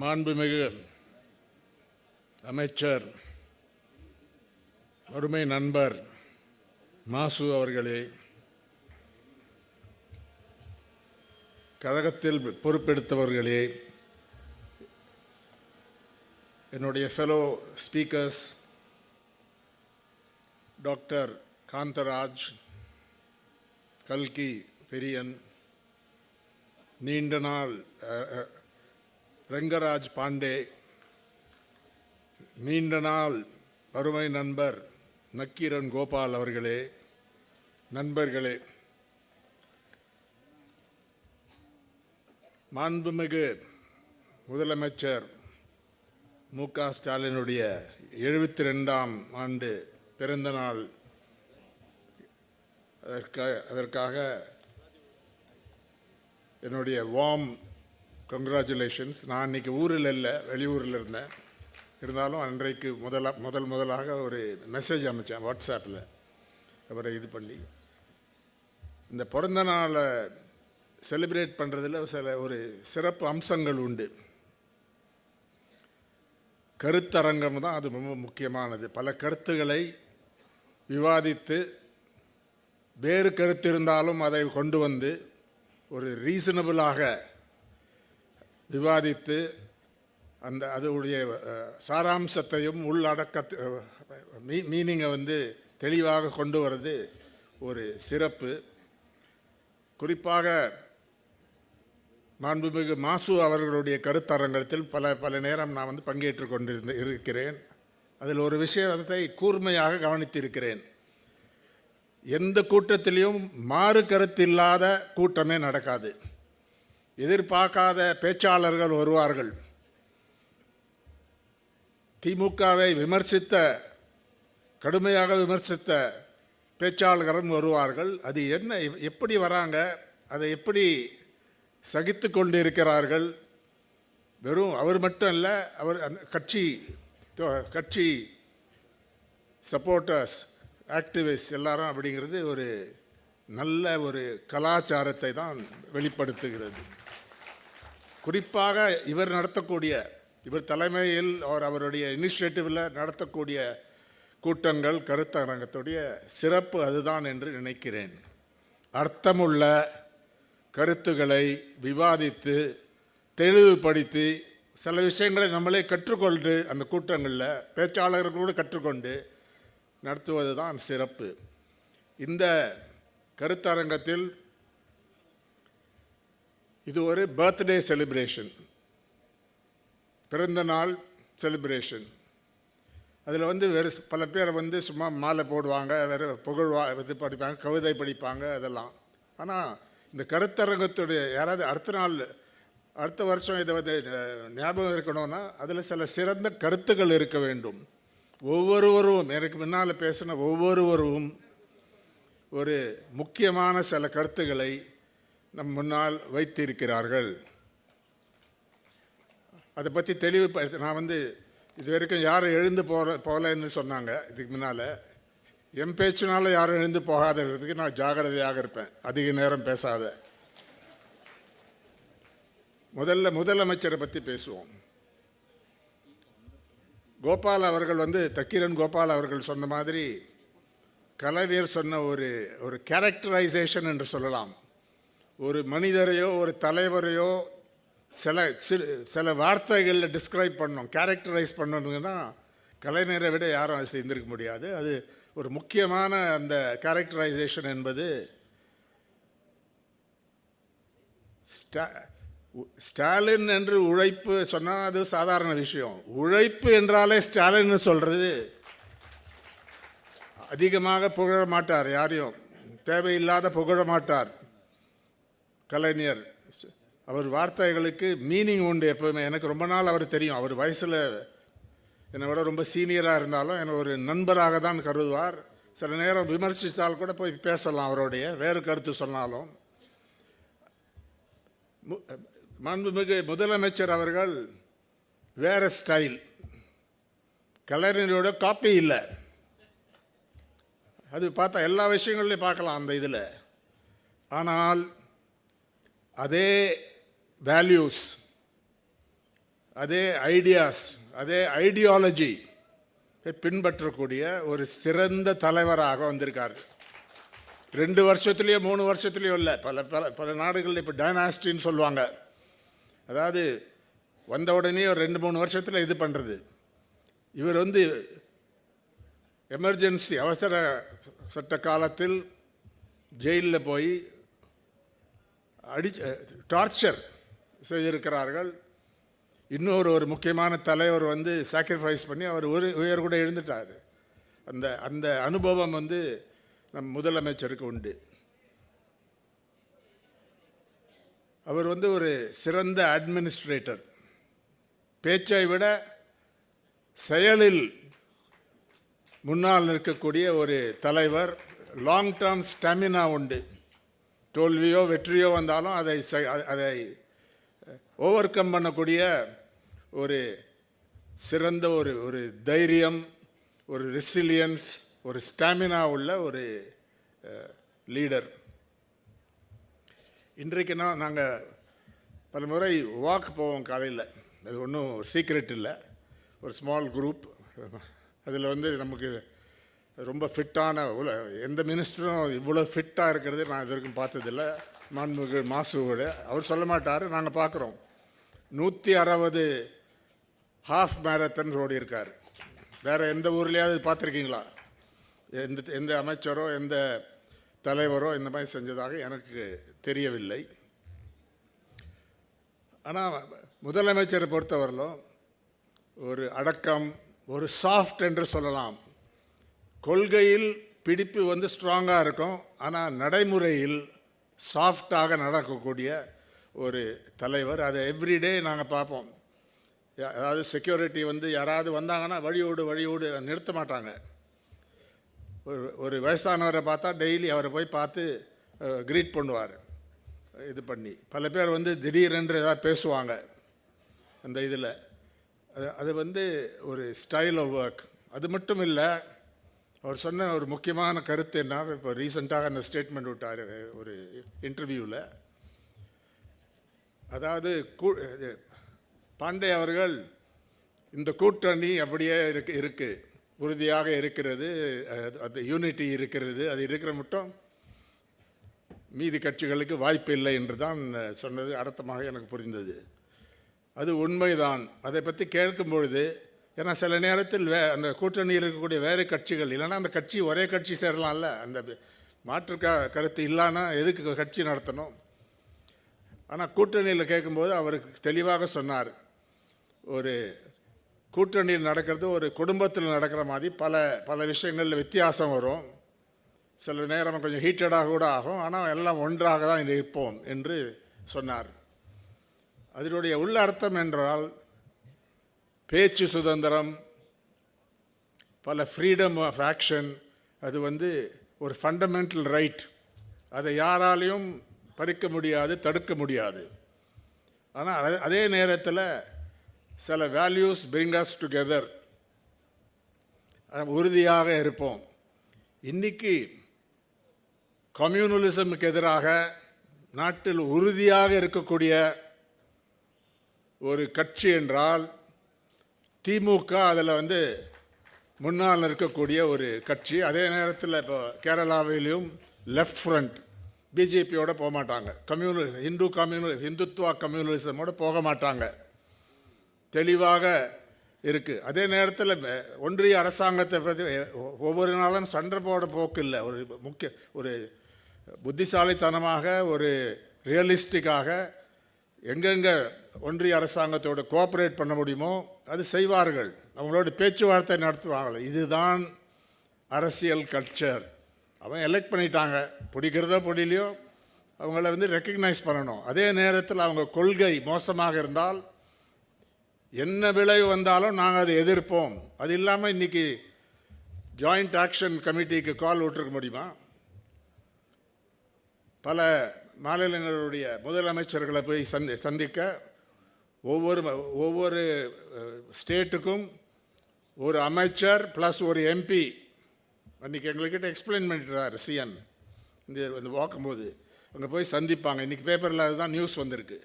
மாண்புமிகு அமைச்சர் அருமை நண்பர் மாசு அவர்களே, கழகத்தில் பொறுப்பெடுத்தவர்களே, என்னுடைய ஃபெலோ ஸ்பீக்கர்ஸ் டாக்டர் காந்தராஜ், கல்கி பெரியன், நீண்ட நாள் ரங்கராஜ் பாண்டே, நீண்ட நாள் அருமை நண்பர் நக்கீரன் கோபால் அவர்களே, நண்பர்களே, மாண்புமிகு முதலமைச்சர் மு.க. ஸ்டாலினுடைய 72ஆம் ஆண்டு பிறந்த நாள், அதற்காக என்னுடைய வார்ம் கங்க்ராச்சுலேஷன்ஸ். நான் இன்றைக்கி ஊரில் இல்லை, வெளியூரில் இருந்தேன். இருந்தாலும் அன்றைக்கு முதலாக ஒரு மெசேஜ் அமைச்சேன் வாட்ஸ்அப்பில். அவரை இது பண்ணி இந்த பிறந்த நாளை செலிப்ரேட் பண்ணுறதுல ஒரு சிறப்பு அம்சங்கள் உண்டு. கருத்தரங்கம் தான் அது ரொம்ப முக்கியமானது. பல கருத்துக்களை விவாதித்து, வேறு கருத்து இருந்தாலும் அதை கொண்டு வந்து ஒரு ரீசனபிளாக விவாதித்து அதோடைய சாராம்சத்தையும் மீனிங்கை தெளிவாக கொண்டு வர்றது ஒரு சிறப்பு. குறிப்பாக மாண்புமிகு மாசு அவர்களுடைய கருத்தரங்கத்தில் பல நேரம் நான் பங்கேற்று இருக்கிறேன். அதில் ஒரு விஷயத்தை கூர்மையாக கவனித்திருக்கிறேன். எந்த கூட்டத்திலையும் மாறு கருத்து இல்லாத கூட்டமே நடக்காது. எதிர்பார்க்காத பேச்சாளர்கள் வருவார்கள். திமுகவை கடுமையாக விமர்சித்த பேச்சாளர்களும் வருவார்கள். அது என்ன, எப்படி வராங்க, அதை எப்படி சகித்து கொண்டு இருக்கிறார்கள். வெறும் அவர் மட்டும் இல்லை, அவர் கட்சி சப்போர்ட்டர்ஸ், ஆக்டிவிஸ்ட் எல்லாரும் அப்படிங்கிறது ஒரு நல்ல ஒரு கலாச்சாரத்தை தான் வெளிப்படுத்துகிறது. குறிப்பாக இவர் தலைமையில் அவருடைய இனிஷியேட்டிவில் நடத்தக்கூடிய கூட்டங்கள், கருத்தரங்கத்துடைய சிறப்பு அதுதான் என்று நினைக்கிறேன். அர்த்தமுள்ள கருத்துக்களை விவாதித்து தெளிவுபடுத்தி சில விஷயங்களை நம்மளே கற்றுக்கொண்டு அந்த கூட்டங்களில் பேச்சாளர்களோடு கற்றுக்கொண்டு நடத்துவது தான் சிறப்பு. இந்த கருத்தரங்கத்தில் இது ஒரு பர்த்டே செலிப்ரேஷன், பிறந்த நாள் செலிப்ரேஷன். அதில் வேறு பல பேர் சும்மா மாலை போடுவாங்க, வேறு இது படிப்பாங்க, கவிதை படிப்பாங்க, அதெல்லாம். ஆனால் இந்த கருத்தரங்கத்துடைய யாராவது அடுத்த வருஷம் இதை ஞாபகம் இருக்கணும்னா அதில் சில சிறந்த கருத்துக்கள் இருக்க வேண்டும். ஒவ்வொருவரும், எனக்கு முன்னால் பேசின ஒவ்வொருவரும் ஒரு முக்கியமான சில கருத்துக்களை நம் முன்னால் வைத்திருக்கிறார்கள். அதை பற்றி நான் இது வரைக்கும் யாரும் எழுந்து போகலன்னு சொன்னாங்க. இதுக்கு முன்னால் என் பேச்சுனால யாரும் எழுந்து போகாததுக்கு நான் ஜாகிரதையாக இருப்பேன், அதிக நேரம் பேசாத. முதலமைச்சரை பற்றி பேசுவோம். கோபால் அவர்கள் தக்கீரன் கோபால் அவர்கள் சொன்ன மாதிரி கலைஞர் சொன்ன ஒரு கேரக்டரைசேஷன் என்று சொல்லலாம். ஒரு மனிதரையோ ஒரு தலைவரையோ சில வார்த்தைகளில் டிஸ்கிரைப் பண்ணணும், கேரக்டரைஸ் பண்ணணுங்கன்னா கலைஞரை விட யாரும் அது செய்திருக்க முடியாது. அது ஒரு முக்கியமான அந்த கேரக்டரைசேஷன் என்பது ஸ்டாலின் என்று உழைப்பு சொன்னால் அது சாதாரண விஷயம். உழைப்பு என்றாலே ஸ்டாலின் சொல்கிறது. அதிகமாக புகழ மாட்டார், யாரையும் தேவையில்லாத புகழ மாட்டார் கலைஞர். அவர் வார்த்தைகளுக்கு மீனிங் உண்டு எப்போவுமே. எனக்கு ரொம்ப நாள் அவர் தெரியும். அவர் வயசில் என்னை விட ரொம்ப சீனியராக இருந்தாலும் என்னை ஒரு நண்பராக தான் கருதுவார். சில நேரம் விமர்சித்தால் கூட போய் பேசலாம், அவருடைய வேறு கருத்து சொன்னாலும். மாண்புமிகு முதலமைச்சர் அவர்கள் வேறு ஸ்டைல், கலைஞரோட காப்பி இல்லை. அது பார்த்தா எல்லா விஷயங்கள்லையும் பார்க்கலாம் அந்த இதில். ஆனால் அதே வேல்யூஸ், அதே ஐடியாஸ், அதே ஐடியாலஜி பின்பற்றக்கூடிய ஒரு சிறந்த தலைவராக வந்திருக்காரு. 2 வருஷத்துலேயோ 3 வருஷத்துலேயோ இல்லை, பல பல பல நாடுகளில் இப்போ டைனாஸ்டின்னு சொல்லுவாங்க. அதாவது வந்த உடனே ஒரு 2-3 வருஷத்தில் இது பண்ணுறது. இவர் வந்து எமர்ஜென்சி அவசர சட்ட காலத்தில் ஜெயிலில் போய் டார்ச்சர் செய்திருக்கிறார்கள். இன்னொரு முக்கியமான தலைவர் வந்து சாக்ரிஃபைஸ் பண்ணி அவர் உயர் கூட எழுந்துட்டார். அந்த அனுபவம் வந்து நம் முதலமைச்சருக்கு உண்டு. அவர் வந்து ஒரு சிறந்த அட்மினிஸ்ட்ரேட்டர். பேச்சை விட செயலில் முன்னால் இருக்கக்கூடிய ஒரு தலைவர். லாங் டேர்ம் ஸ்டாமினா உண்டு. தோல்வியோ வெற்றியோ வந்தாலும் அதை ஓவர் கம் பண்ணக்கூடிய ஒரு சிறந்த ஒரு தைரியம், ஒரு ரெசிலியன்ஸ், ஒரு ஸ்டாமினா உள்ள ஒரு லீடர். இன்றைக்கு நாங்கள் பல முறை வாக் போவோம் காலையில். அது ஒன்றும் சீக்ரெட் இல்லை. ஒரு ஸ்மால் குரூப். அதில் வந்து நமக்கு ரொம்ப ஃபிட்டான எந்த மினிஸ்டரும் இவ்வளோ ஃபிட்டாக இருக்கிறது நான் இது வரைக்கும் பார்த்ததில்லை. மாண்புமிகு மாசுவோட அவர் சொல்ல மாட்டார், நாங்கள் பார்க்குறோம். 160 ஹாஃப் மேரத்தன்ஸ் ஓடி இருக்கார். வேறு எந்த ஊர்லேயாவது பார்த்துருக்கீங்களா? எந்த அமைச்சரோ எந்த தலைவரோ இந்த மாதிரி செஞ்சதாக எனக்கு தெரியவில்லை. ஆனால் முதலமைச்சரை பொறுத்தவரையிலும் ஒரு அடக்கம், ஒரு சாஃப்ட் என்று சொல்லலாம். கொள்கையில் பிடிப்பு வந்து ஸ்ட்ராங்காக இருக்கும், ஆனால் நடைமுறையில் சாஃப்டாக நடக்கக்கூடிய ஒரு தலைவர். அதை எவ்ரிடே நாங்கள் பார்ப்போம். அதாவது செக்யூரிட்டி வந்து யாராவது வந்தாங்கன்னா வழியோடு நிறுத்த மாட்டாங்க. ஒரு வயசானவரை பார்த்தா டெய்லி அவரை போய் பார்த்து க்ரீட் பண்ணுவார். இது பண்ணி பல பேர் வந்து திடீரென்று ஏதாவது பேசுவாங்க அந்த இதில். அது வந்து ஒரு ஸ்டைல் ஆஃப் ஒர்க். அது மட்டும் இல்லை, அவர் சொன்ன ஒரு முக்கியமான கருத்து என்ன, இப்போ ரீசெண்டாக அந்த ஸ்டேட்மெண்ட் விட்டார் ஒரு இன்டர்வியூவில். அதாவது பாண்டே அவர்கள் இந்த கூட்டணி அப்படியே இருக்கு உறுதியாக இருக்கிறது, அது யூனிட்டி இருக்கிறது, அது இருக்கிற மட்டும் மீதி கட்சிகளுக்கு வாய்ப்பு இல்லை என்று தான் சொன்னது அர்த்தமாக எனக்கு புரிந்தது. அது உண்மைதான். அதை பற்றி கேட்கும் பொழுது, ஏன்னா சில நேரத்தில் அந்த கூட்டணியில் இருக்கக்கூடிய வேறு கட்சிகள் இல்லைன்னா அந்த கட்சி ஒரே கட்சி சேரலாம்ல. அந்த மாற்று கருத்து இல்லைன்னா எதுக்கு கட்சி நடத்தணும்? ஆனால் கூட்டணியில் கேட்கும்போது அவருக்கு தெளிவாக சொன்னார், ஒரு கூட்டணியில் நடக்கிறது ஒரு குடும்பத்தில் நடக்கிற மாதிரி பல விஷயங்களில் வித்தியாசம் வரும். சில நேரம் கொஞ்சம் ஹீட்டடாக கூட ஆகும், ஆனால் எல்லாம் ஒன்றாக தான் இருப்போம் என்று சொன்னார். அதனுடைய உள்ள அர்த்தம் என்றால் பேச்சு சுதந்திரம், பல ஃப்ரீடம் ஆஃப் ஆக்ஷன், அது வந்து ஒரு ஃபண்டமெண்டல் ரைட். அதை யாராலையும் பறிக்க முடியாது, தடுக்க முடியாது. ஆனால் அதே நேரத்தில் சில வேல்யூஸ் பிரிங் அஸ் டுகெதர், உறுதியாக இருப்போம். இன்னைக்கு கம்யூனலிசமுக்கு எதிராக நாட்டில் உறுதியாக இருக்கக்கூடிய ஒரு கட்சி என்றால் திமுக. அதில் வந்து முன்னால் இருக்கக்கூடிய ஒரு கட்சி. அதே நேரத்தில் இப்போ கேரளாவிலையும் லெஃப்ட் ஃப்ரண்ட் பிஜேபியோடு போக மாட்டாங்க, இந்துத்துவா கம்யூனலிசமோடு போக மாட்டாங்க, தெளிவாக இருக்குது. அதே நேரத்தில் ஒன்றிய அரசாங்கத்தை பற்றி ஒவ்வொரு நாளும் சண்டை போட போக்கு இல்லை. ஒரு புத்திசாலித்தனமாக, ஒரு ரியலிஸ்டிக்காக எங்கெங்கே ஒன்றிய அரசாங்கத்தோடு கோஆப்ரேட் பண்ண முடியுமோ அது செய்வார்கள். அவங்களோட பேச்சுவார்த்தை நடத்துவாங்க. இதுதான் அரசியல் கல்ச்சர். அவன் எலெக்ட் பண்ணிட்டாங்க, பிடிக்கிறதோ பிடிலையோ அவங்கள வந்து ரெக்கக்னைஸ் பண்ணணும். அதே நேரத்தில் அவங்க கொள்கை மோசமாக இருந்தால் என்ன விளைவு வந்தாலும் நாங்கள் அதை எதிர்ப்போம். அது இல்லாமல் இன்றைக்கி ஜாயிண்ட் ஆக்ஷன் கமிட்டிக்கு கால் விட்டுருக்க முடியுமா? பல மாநிலங்களுடைய முதலமைச்சர்களை போய் சந்திக்க ஒவ்வொரு ஸ்டேட்டுக்கும் ஒரு அமைச்சர் ப்ளஸ் ஒரு எம்பி அன்றைக்கி எங்கள்கிட்ட எக்ஸ்பிளைன் பண்ணிட்டுறாரு சிஎன். இந்த பார்க்கும்போது அங்கே போய் சந்திப்பாங்க. இன்றைக்கி பேப்பரில் அதுதான் நியூஸ் வந்திருக்கு.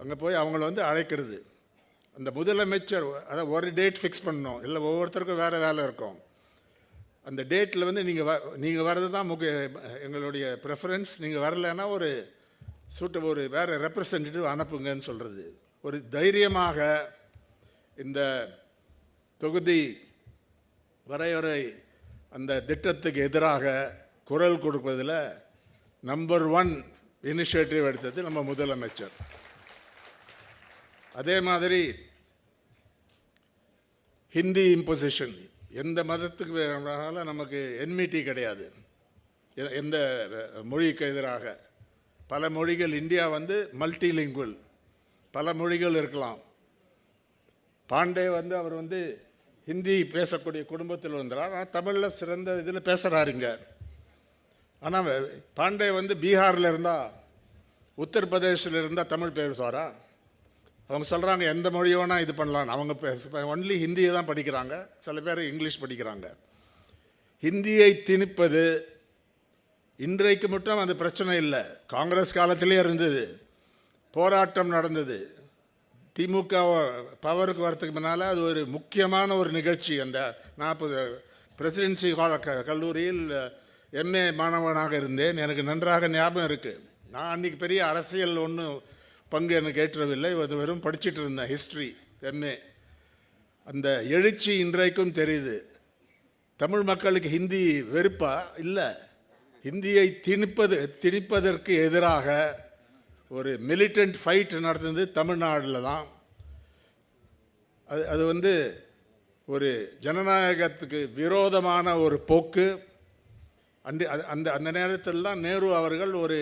அங்கே போய் அவங்கள வந்து அழைக்கிறது. அந்த முதலமைச்சர் அதாவது ஒரு டேட் ஃபிக்ஸ் பண்ணணும், இல்லை ஒவ்வொருத்தருக்கும் வேறு வேலை இருக்கும். அந்த டேட்டில் வந்து நீங்கள் வர்றது தான் எங்களுடைய ப்ரெஃபரன்ஸ். நீங்கள் வரலைன்னா ஒரு ஒரு வேறு ரெப்ரசன்டேட்டிவ் அனுப்புங்கன்னு சொல்கிறது. ஒரு தைரியமாக இந்த தொகுதி வரையறை அந்த திட்டத்துக்கு எதிராக குரல் கொடுப்பதில் நம்பர் 1 இனிஷியேட்டிவ் எடுத்தது நம்ம முதலமைச்சர். அதே மாதிரி ஹிந்தி இம்போசிஷன், எந்த மதத்துக்கு வேணாலும் நமக்கு என்மிட்டி கிடையாது, எந்த மொழிக்கு எதிராக. பல மொழிகள், இந்தியா வந்து மல்டிலிங்குவல், பல மொழிகள் இருக்கலாம். பாண்டே வந்து அவர் வந்து ஹிந்தி பேசக்கூடிய குடும்பத்தில் வந்தார், ஆனால் தமிழில் சிறந்த இதில் பேசுகிறாருங்க. ஆனால் பாண்டே வந்து பீகாரில் இருந்தால், உத்தரப்பிரதேசில் இருந்தால் தமிழ் பேசுவாரா? அவங்க சொல்கிறாங்க எந்த மொழி வேணால் இது பண்ணலாம். அவங்க ஒன்லி ஹிந்தியை தான் படிக்கிறாங்க, சில பேர் இங்கிலீஷ் படிக்கிறாங்க. ஹிந்தியை திணிப்பது இன்றைக்கு மட்டும் அது பிரச்சனை இல்லை, காங்கிரஸ் காலத்திலே இருந்தது, போராட்டம் நடந்தது. திமுக பவருக்கு வரத்துக்கு முன்னால் அது ஒரு முக்கியமான ஒரு நிகழ்ச்சி. அந்த 40 பிரசிடென்சி கல்லூரியில் எம்ஏ மாணவனாக இருந்தேன், எனக்கு நன்றாக ஞாபகம் இருக்குது. நான் அன்றைக்கி பெரிய அரசியல் ஒன்றும் பங்கு எனக்கு ஏற்றவில்லை, அது வெறும் படிச்சுட்டு இருந்தேன் ஹிஸ்ட்ரி எம்ஏ. அந்த எழுச்சி இன்றைக்கும் தெரியுது. தமிழ் மக்களுக்கு ஹிந்தி வெறுப்பா? இல்லை, ஹிந்தியை திணிப்பதற்கு எதிராக ஒரு மிலிட்டன்ட் ஃபைட் நடந்தது தமிழ்நாட்டில் தான். அது வந்து ஒரு ஜனநாயகத்துக்கு விரோதமான ஒரு போக்கு. அந்த அந்த நேரத்தில் தான் நேரு அவர்கள் ஒரு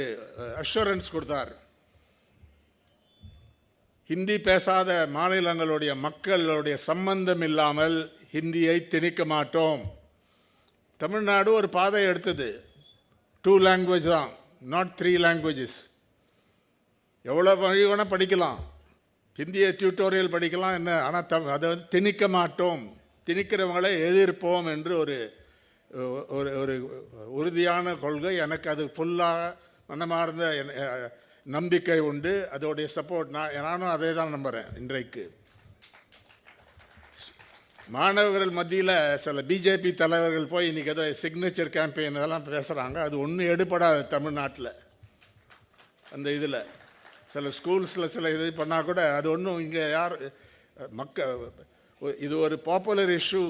அஷூரன்ஸ் கொடுத்தார், ஹிந்தி பேசாத மாநிலங்களுடைய மக்களுடைய சம்பந்தம் இல்லாமல் ஹிந்தியை திணிக்க மாட்டோம். தமிழ்நாடு ஒரு பாதை எடுத்தது, 2 லாங்குவேஜ் தான், நாட் 3 லாங்குவேஜஸ். எவ்வளோ மொழி வேணால் படிக்கலாம், ஹிந்தியை டியூட்டோரியல் படிக்கலாம் என்ன, ஆனால் அதை வந்து திணிக்க மாட்டோம், திணிக்கிறவங்களை எதிர்ப்போம் என்று ஒரு ஒரு உறுதியான கொள்கை. எனக்கு அது ஃபுல்லாக மனமார்ந்த நம்பிக்கை உண்டு, அதோடைய சப்போர்ட். நானும் அதே தான் நம்புகிறேன். இன்றைக்கு மாணவர்கள் மத்தியில் சில பிஜேபி தலைவர்கள் போய் இன்றைக்கி ஏதோ சிக்னேச்சர் கேம்பெயின் இதெல்லாம் பேசுகிறாங்க, அது ஒன்றும் எடுபடாது தமிழ்நாட்டில். அந்த இதில் சில ஸ்கூல்ஸில் சில இது பண்ணால் கூட அது ஒன்றும் இங்கே யார் இது ஒரு பாப்புலர் இஷ்யூ.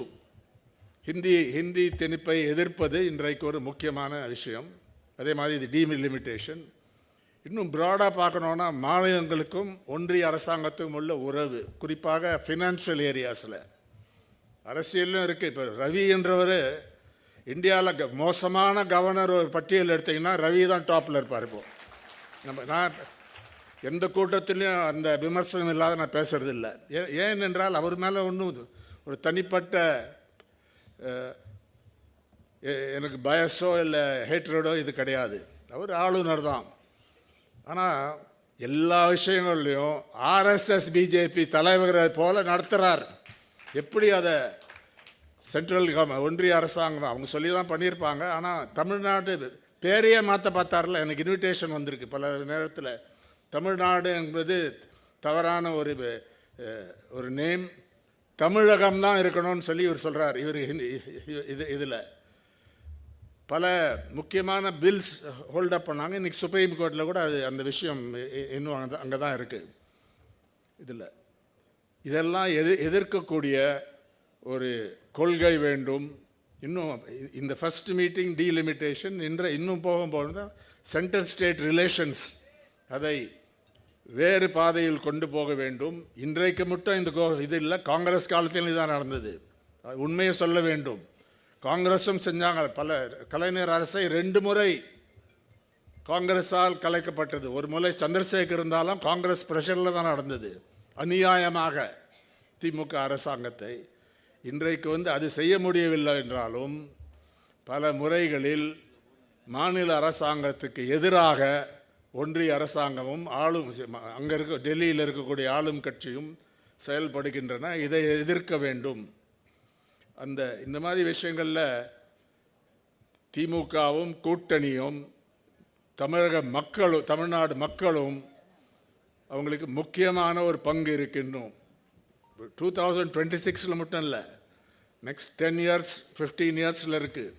ஹிந்தி திணிப்பை எதிர்ப்பது இன்றைக்கு ஒரு முக்கியமான விஷயம். அதே மாதிரி இது டீலிமிட்டேஷன். இன்னும் ப்ராடாக பார்க்கணுன்னா மாநிலங்களுக்கும் ஒன்றிய அரசாங்கத்துக்கும் உள்ள உறவு, குறிப்பாக ஃபினான்ஷியல் ஏரியாஸில். அரசியலும் இருக்குது. இப்போ ரவி என்றவர் இந்தியாவில் மோசமான கவர்னர் ஒரு பட்டியல் எடுத்திங்கன்னா ரவி தான் டாப்பில் இருப்பார். இப்போது நான் எந்த கூட்டத்திலையும் அந்த விமர்சனம் இல்லாத நான் பேசுறது இல்லை. ஏனென்றால் அவர் மேலே ஒன்றும் ஒரு தனிப்பட்ட எனக்கு பயஸோ இல்லை ஹேட்ரடோ இது கிடையாது. அவர் ஆளுநர் தான். ஆனால் எல்லா விஷயங்கள்லையும் ஆர்எஸ்எஸ் பிஜேபி தலைவரை போல நடத்துகிறார். எப்படி அதை சென்ட்ரல் ஒன்றிய அரசாங்கம் அவங்க சொல்லி தான் பண்ணியிருப்பாங்க. ஆனால் தமிழ்நாட்டு பேரையே மாற்ற பார்த்தார்ல. எனக்கு இன்விடேஷன் வந்திருக்கு பல நேரத்தில். தமிழ்நாடு என்பது தவறான ஒரு நேம், தமிழகம் தான் இருக்கணும்னு சொல்லி இவர் சொல்கிறார். இவர் இதில் பல முக்கியமான பில்ஸ் ஹோல்டப் பண்ணாங்க. இன்றைக்கி சுப்ரீம் கோர்ட்டில் கூட அந்த விஷயம் இன்னும் அங்கே தான் இருக்குது. இதெல்லாம் எதிர்க்கக்கூடிய ஒரு கொள்கை வேண்டும். இன்னும் இந்த ஃபஸ்ட் மீட்டிங் டீலிமிட்டேஷன் இன்னும் போகும்போது தான் சென்ட்ரல் ஸ்டேட் ரிலேஷன்ஸ் அதை வேறு பாதையில் கொண்டு போக வேண்டும். இன்றைக்கு மட்டும் இது இல்லை, காங்கிரஸ் காலத்தில் இதுதான் நடந்தது. உண்மையை சொல்ல வேண்டும். காங்கிரஸும் செஞ்சாங்க. கலைஞர் அரசை 2 முறை காங்கிரஸால் கலைக்கப்பட்டது. ஒரு முறை சந்திரசேகர் இருந்தாலும் காங்கிரஸ் பிரஷரில் தான் நடந்தது. அநியாயமாக திமுக அரசாங்கத்தை இன்றைக்கு அது செய்ய முடியவில்லை என்றாலும் பல முறைகளில் மாநில அரசாங்கத்துக்கு எதிராக ஒன்றிய அரசாங்கமும் அங்கே டெல்லியில் இருக்கக்கூடிய ஆளும் கட்சியும் செயல்படுகின்றன. இதை எதிர்க்க வேண்டும். இந்த மாதிரி விஷயங்களில் திமுகவும் கூட்டணியும் தமிழ்நாடு மக்களும் அவங்களுக்கு முக்கியமான ஒரு பங்கு இருக்கின்றோம். 2026 மட்டும் இல்லை, நெக்ஸ்ட் 10 இயர்ஸ் 15 இயர்ஸில் இருக்குது.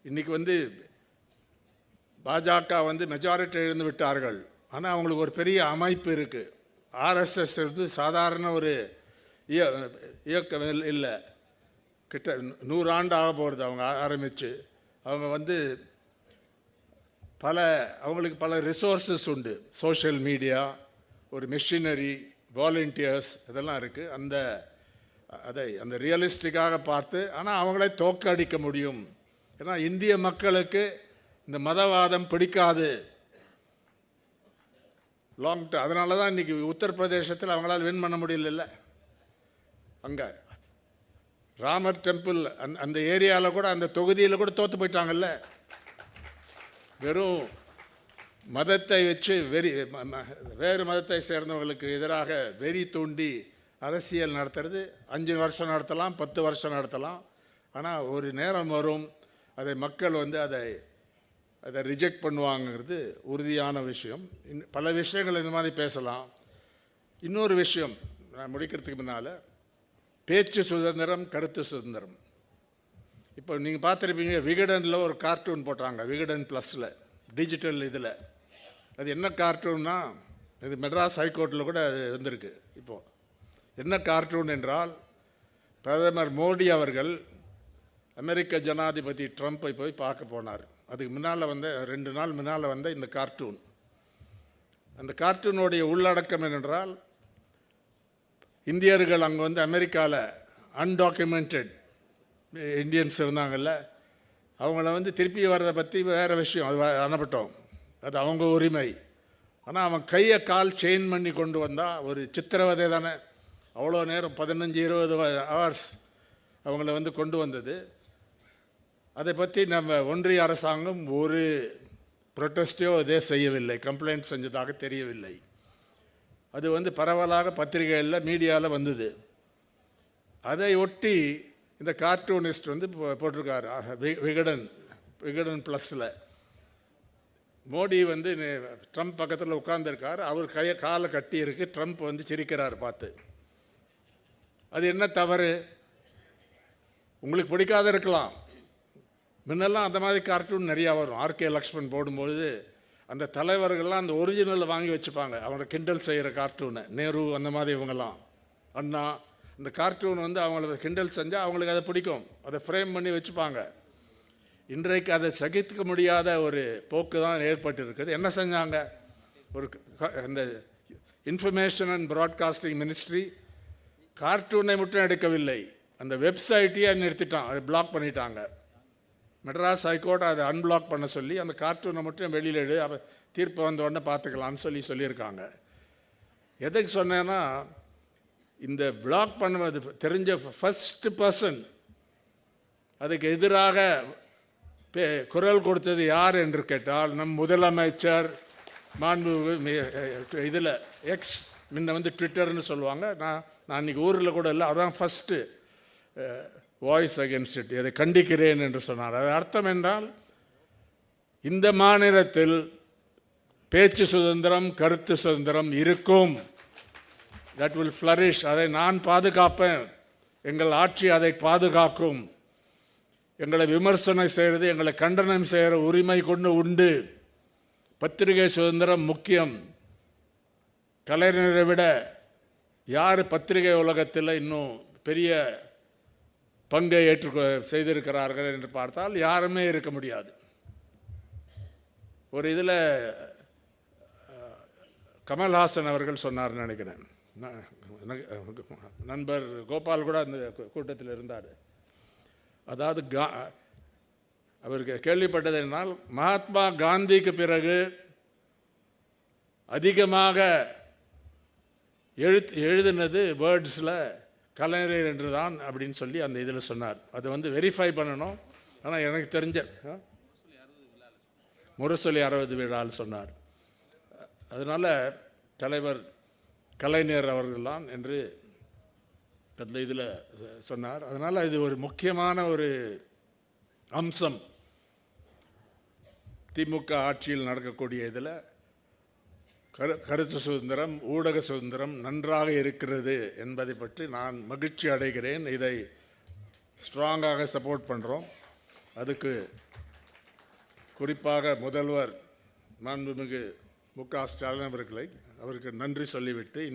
இன்றைக்கி வந்து பாஜக வந்து மெஜாரிட்டி இழந்து விட்டார்கள். ஆனால் அவங்களுக்கு ஒரு பெரிய அமைப்பு இருக்குது. ஆர்எஸ்எஸ் வந்து சாதாரண ஒரு இயக்கம் இல்லை. கிட்ட 100 ஆண்டு ஆக போகிறது அவங்க ஆரம்பித்து. அவங்க வந்து அவங்களுக்கு பல ரிசோர்ஸஸ் உண்டு. சோஷியல் மீடியா, ஒரு மிஷினரி, வாலண்டியர்ஸ், இதெல்லாம் இருக்குது. அந்த ரியலிஸ்டிக்காக பார்த்து, ஆனால் அவங்களே தோற்கடிக்க முடியும். ஏன்னா இந்திய மக்களுக்கு இந்த மதவாதம் பிடிக்காது லாங் டர்ம். அதனால தான் இன்றைக்கி உத்தரப்பிரதேசத்தில் அவங்களால் வின் பண்ண முடியல. அங்கே ராமர் டெம்பிள் அந்த ஏரியாவில் கூட, அந்த தொகுதியில் கூட தோற்று போயிட்டாங்கல்ல. வெறும் மதத்தை வச்சு வேறு மதத்தை சேர்ந்தவர்களுக்கு எதிராக வெறி தூண்டி அரசியல் நடத்துறது 5 வருஷம் நடத்தலாம், 10 வருஷம் நடத்தலாம். ஆனால் ஒரு நேரம் வரும், அதை மக்கள் வந்து அதை ரிஜெக்ட் பண்ணுவாங்கிறது உறுதியான விஷயம். பல விஷயங்கள் இந்த மாதிரி பேசலாம். இன்னொரு விஷயம் நான் முடிக்கிறதுக்கு முன்னால், பேச்சு சுதந்திரம், கருத்து சுதந்திரம். இப்போ நீங்கள் பார்த்துருப்பீங்க, விகடனில் ஒரு கார்ட்டூன் போட்டாங்க, விகடன் ப்ளஸில், டிஜிட்டல் இதில். அது என்ன கார்ட்டூன்னா, இது மெட்ராஸ் ஹைகோர்ட்டில் கூட அது வந்திருக்கு. இப்போது என்ன கார்ட்டூன் என்றால், பிரதமர் மோடி அவர்கள் அமெரிக்க ஜனாதிபதி ட்ரம்ப்பை போய் பார்க்க போனார். அதுக்கு முன்னால் 2 நாள் முன்னால் வந்த இந்த கார்ட்டூன். அந்த கார்ட்டூனுடைய உள்ளடக்கம் என்னென்றால், இந்தியர்கள் அங்கே வந்து அமெரிக்காவில் அன்டாக்குமெண்டட் இந்தியன்ஸ் இருந்தாங்கல்ல, அவங்கள வந்து திருப்பி வர்றதை பற்றி வேறு விஷயம், அது அனுப்பட்டோம், அது அவங்க உரிமை. ஆனால் அவன் கையை கால் செயின் பண்ணி கொண்டு வந்தால் ஒரு சித்திரவதை தானே. அவ்வளோ நேரம் 15-20 ஹவர்ஸ் அவங்கள வந்து கொண்டு வந்தது. அதை பற்றி நம்ம ஒன்றிய அரசாங்கம் ஒரு ப்ரொட்டஸ்டையோ இதே செய்யவில்லை, கம்ப்ளைண்ட் செஞ்சதாக தெரியவில்லை. அது வந்து பரவலாக பத்திரிகைகளில், மீடியாவில் வந்தது. அதை ஒட்டி இந்த கார்ட்டூனிஸ்ட் வந்து போட்டிருக்காரு விகடன் ப்ளஸில். மோடி வந்து ட்ரம்ப் பக்கத்தில் உட்கார்ந்துருக்கார், அவர் காலை கட்டி இருக்கு, ட்ரம்ப் வந்து சிரிக்கிறார் பார்த்து. அது என்ன தவறு? உங்களுக்கு பிடிக்காத இருக்கலாம். முன்னெல்லாம் அந்த மாதிரி கார்ட்டூன் நிறையா வரும். ஆர்கே லக்ஷ்மண் போடும்போது அந்த தலைவர்கள்லாம் அந்த ஒரிஜினலை வாங்கி வச்சுப்பாங்க, அவங்கள கிண்டல் செய்கிற கார்ட்டூனை. நேரு அந்த மாதிரி இவங்கெல்லாம், அண்ணா, இந்த கார்ட்டூன் வந்து அவங்கள கிண்டல் செஞ்சால் அவங்களுக்கு அதை பிடிக்கும், அதை ஃப்ரேம் பண்ணி வச்சுப்பாங்க. இன்றைக்கு அதை சகித்துக்க முடியாத ஒரு போக்கு தான் ஏற்பட்டிருக்குது. என்ன செஞ்சாங்க, அந்த இன்ஃபர்மேஷன் அண்ட் ப்ராட்காஸ்டிங் மினிஸ்ட்ரி கார்ட்டூனை மட்டும் எடுக்கவில்லை, அந்த வெப்சைட்டையே நிறுத்திட்டான், அதை பிளாக் பண்ணிட்டாங்க. மெட்ராஸ் ஹைகோர்ட் அதை அன்பிளாக் பண்ண சொல்லி அந்த கார்ட்டூனை மட்டும் வெளியில் எடு, தீர்ப்பு வந்த உடனே பார்த்துக்கலான்னு சொல்லியிருக்காங்க. எதுக்கு சொன்னேன்னா, இந்த பிளாக் பண்ணுவது தெரிஞ்ச ஃபஸ்ட்டு பர்சன் அதுக்கு எதிராக குரல் கொடுத்தது யார் என்று கேட்டால், நம் முதலமைச்சர் மாண்பு. இதில் எக்ஸ், முன்ன வந்து ட்விட்டர்னு சொல்லுவாங்க, நான் இன்றைக்கி ஊரில் கூட இல்லை, அதான் ஃபஸ்ட்டு வாய்ஸ் அகேன்ஸ்ட் இட், இதை கண்டிக்கிறேன் என்று சொன்னார். அது அர்த்தம் என்றால், இந்த மாநிலத்தில் பேச்சு சுதந்திரம், கருத்து சுதந்திரம் இருக்கும். That will flourish. அதை நான் பாதுகாப்பேன், எங்கள் ஆட்சி அதை பாதுகாக்கும். எங்களை விமர்சனம் செய்கிறது, எங்களை கண்டனம் செய்கிற உரிமை கொண்டு உண்டு. பத்திரிகை சுதந்திரம் முக்கியம். கலைஞரை விட யார் பத்திரிகை உலகத்தில் இன்னும் பெரிய பங்கை செய்திருக்கிறார்கள் என்று பார்த்தால் யாருமே இருக்க முடியாது. ஒரு இதில் கமல்ஹாசன் அவர்கள் சொன்னார்னு நினைக்கிறேன், நண்பர் கோபால் கூட அந்த கூட்டத்தில் இருந்தார். அதாவது அவருக்கு கேள்விப்பட்டது என்னால், மகாத்மா காந்திக்கு பிறகு அதிகமாக எழுதினது வேர்ட்ஸில் கலைஞர் என்று தான் அப்படின்னு சொல்லி அந்த இதில் சொன்னார். அதை வந்து வெரிஃபை பண்ணணும். ஆனால் எனக்கு தெரிஞ்ச முரசொலி 60 விழாவில் சொன்னார். அதனால் தலைவர் கலைஞர் அவர்கள்தான் என்று அந்த இதில் சொன்னார். அதனால் இது ஒரு முக்கியமான ஒரு அம்சம் திமுக ஆட்சியில் நடக்கக்கூடிய இதில். கருத்து சுதந்திரம், ஊடக சுதந்திரம் நன்றாக இருக்கிறது என்பதை பற்றி நான் மகிழ்ச்சி அடைகிறேன். இதை ஸ்ட்ராங்காக சப்போர்ட் பண்ணுறோம். அதுக்கு குறிப்பாக முதல்வர் மாண்புமிகு மு க ஸ்டாலின் அவர்களை அவருக்கு நன்றி சொல்லிவிட்டு